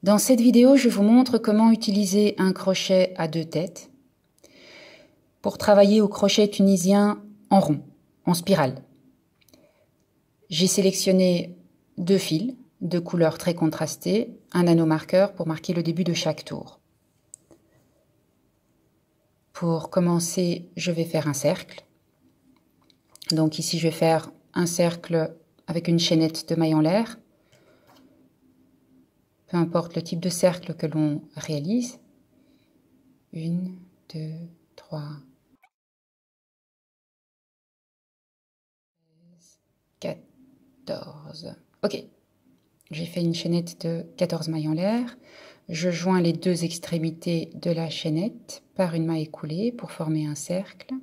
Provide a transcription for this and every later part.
Dans cette vidéo, je vous montre comment utiliser un crochet à 2 têtes pour travailler au crochet tunisien en rond, en spirale. J'ai sélectionné 2 fils de couleurs très contrastées, un anneau marqueur pour marquer le début de chaque tour. Pour commencer, je vais faire un cercle. Donc ici, je vais faire un cercle avec une chaînette de mailles en l'air. Peu importe le type de cercle que l'on réalise. 1, 2, 3, 14. Ok, j'ai fait une chaînette de 14 mailles en l'air. Je joins les 2 extrémités de la chaînette par une maille coulée pour former un cercle.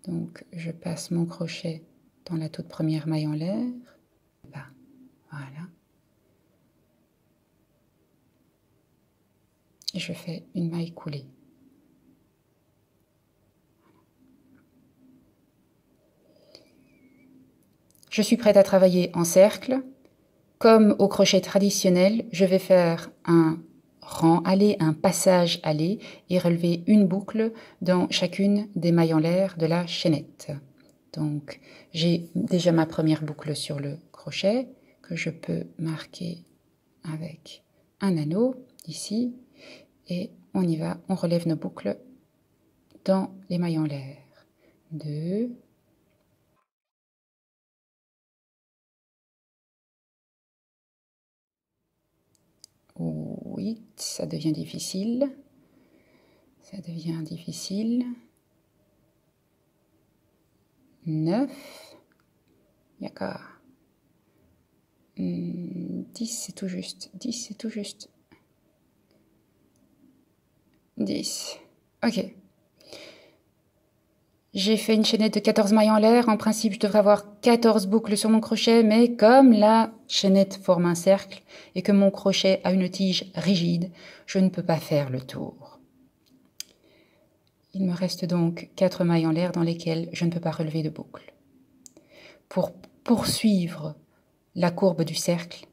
Donc je passe mon crochet dans la toute première maille en l'air. Voilà. Et je fais une maille coulée. Je suis prête à travailler en cercle. Comme au crochet traditionnel, je vais faire un rang allé, un passage allé et relever une boucle dans chacune des mailles en l'air de la chaînette. Donc j'ai déjà ma première boucle sur le crochet que je peux marquer avec un anneau ici et on y va, on relève nos boucles dans les mailles en l'air. 2, 8, ça devient difficile. Ça devient difficile. 9. D'accord. 10, c'est tout juste. 10, c'est tout juste. 10. Ok. J'ai fait une chaînette de 14 mailles en l'air. En principe, je devrais avoir 14 boucles sur mon crochet, mais comme la chaînette forme un cercle et que mon crochet a une tige rigide, je ne peux pas faire le tour. Il me reste donc 4 mailles en l'air dans lesquelles je ne peux pas relever de boucle. Pour poursuivre la courbe du cercle,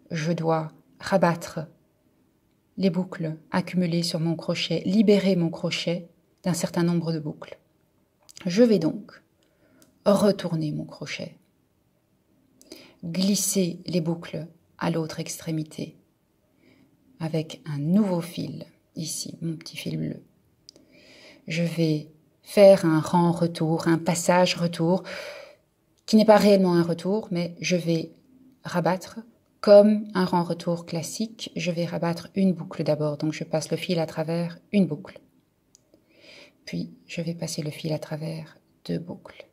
je dois rabattre les boucles accumulées sur mon crochet, libérer mon crochet d'un certain nombre de boucles. Je vais donc retourner mon crochet, glisser les boucles à l'autre extrémité avec un nouveau fil, ici mon petit fil bleu. Je vais faire un rang retour, un passage retour, qui n'est pas réellement un retour, mais je vais rabattre comme un rang retour classique. Je vais rabattre une boucle d'abord, donc je passe le fil à travers une boucle. Puis je vais passer le fil à travers 2 boucles.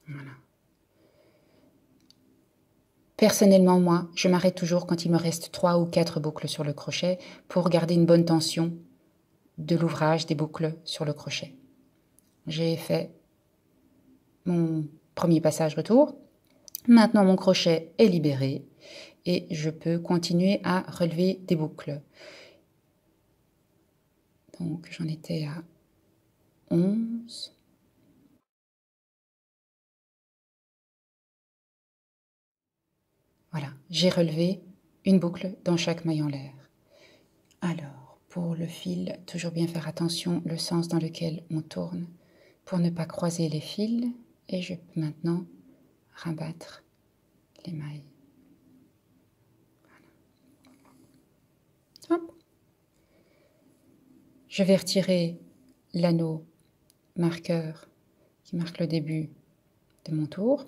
Voilà. Personnellement, moi, je m'arrête toujours quand il me reste 3 ou 4 boucles sur le crochet pour garder une bonne tension de l'ouvrage des boucles sur le crochet. J'ai fait mon premier passage retour. Maintenant, mon crochet est libéré et je peux continuer à relever des boucles. Donc, j'en étais à 11. Voilà, j'ai relevé une boucle dans chaque maille en l'air. Alors, pour le fil, toujours bien faire attention le sens dans lequel on tourne pour ne pas croiser les fils. Et je peux maintenant rabattre les mailles. Voilà. Hop. Je vais retirer l'anneau marqueur qui marque le début de mon tour.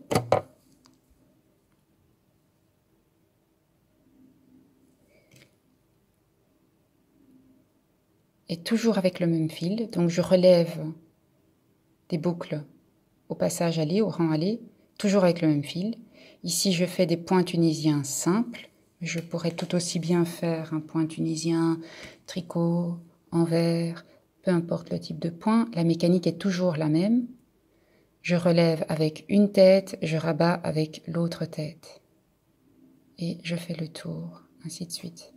Et toujours avec le même fil, donc je relève des boucles au passage allé, au rang allé, toujours avec le même fil. Ici, je fais des points tunisiens simples. Je pourrais tout aussi bien faire un point tunisien tricot, envers, peu importe le type de point. La mécanique est toujours la même. Je relève avec une tête, je rabats avec l'autre tête. Et je fais le tour, ainsi de suite.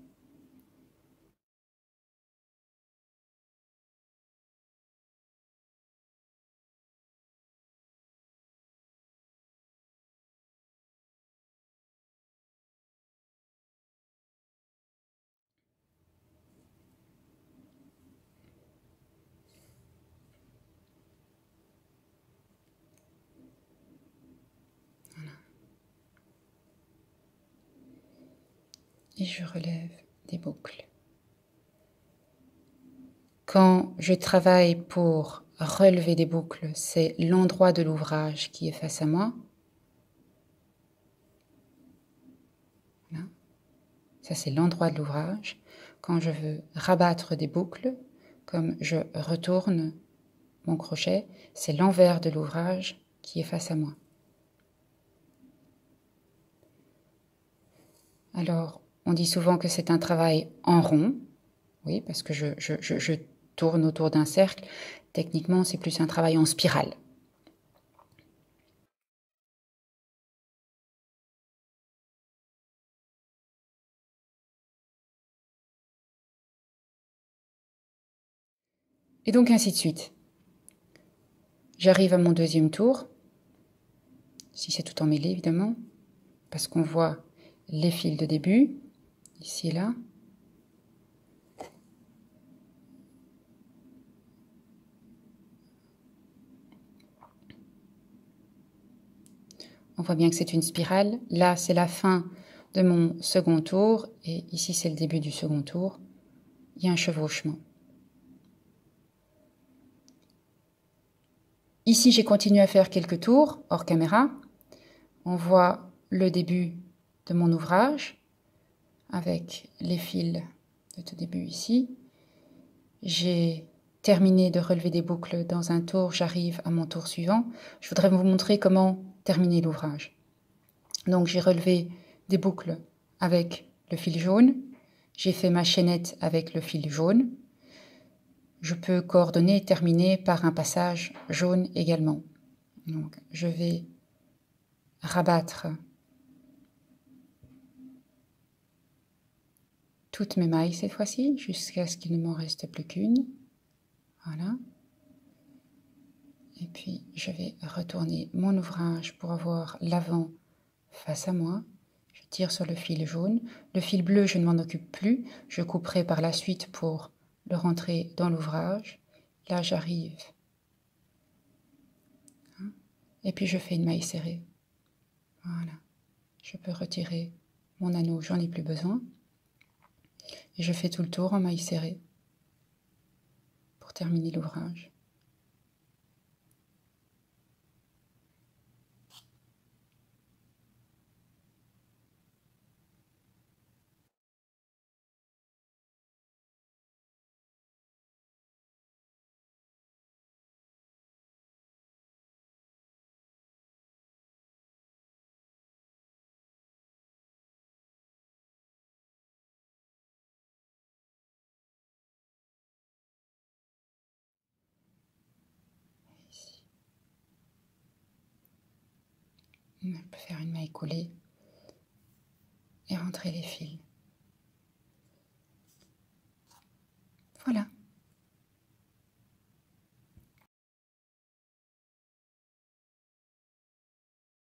et je relève des boucles. Quand je travaille pour relever des boucles, c'est l'endroit de l'ouvrage qui est face à moi. Voilà. Ça, c'est l'endroit de l'ouvrage. Quand je veux rabattre des boucles, comme je retourne mon crochet, c'est l'envers de l'ouvrage qui est face à moi. Alors, on dit souvent que c'est un travail en rond, oui, parce que je tourne autour d'un cercle. Techniquement, c'est plus un travail en spirale. Et donc ainsi de suite. J'arrive à mon deuxième tour, si c'est tout emmêlé évidemment, parce qu'on voit les fils de début, ici et là. On voit bien que c'est une spirale. Là, c'est la fin de mon second tour, et ici, c'est le début du second tour. Il y a un chevauchement. Ici, j'ai continué à faire quelques tours hors caméra. On voit le début de mon ouvrage avec les fils de tout début ici. J'ai terminé de relever des boucles dans un tour, j'arrive à mon tour suivant. Je voudrais vous montrer comment terminer l'ouvrage. Donc j'ai relevé des boucles avec le fil jaune, j'ai fait ma chaînette avec le fil jaune. Je peux coordonner et terminer par un passage jaune également. Donc je vais rabattre toutes mes mailles cette fois-ci, jusqu'à ce qu'il ne m'en reste plus qu'une. Voilà. Et puis je vais retourner mon ouvrage pour avoir l'avant face à moi. Je tire sur le fil jaune. Le fil bleu, je ne m'en occupe plus. Je couperai par la suite pour le rentrer dans l'ouvrage. Là, j'arrive. Et puis je fais une maille serrée. Voilà. Je peux retirer mon anneau, j'en ai plus besoin. Et je fais tout le tour en maille serrée pour terminer l'ouvrage. Ici. On peut faire une maille collée et rentrer les fils.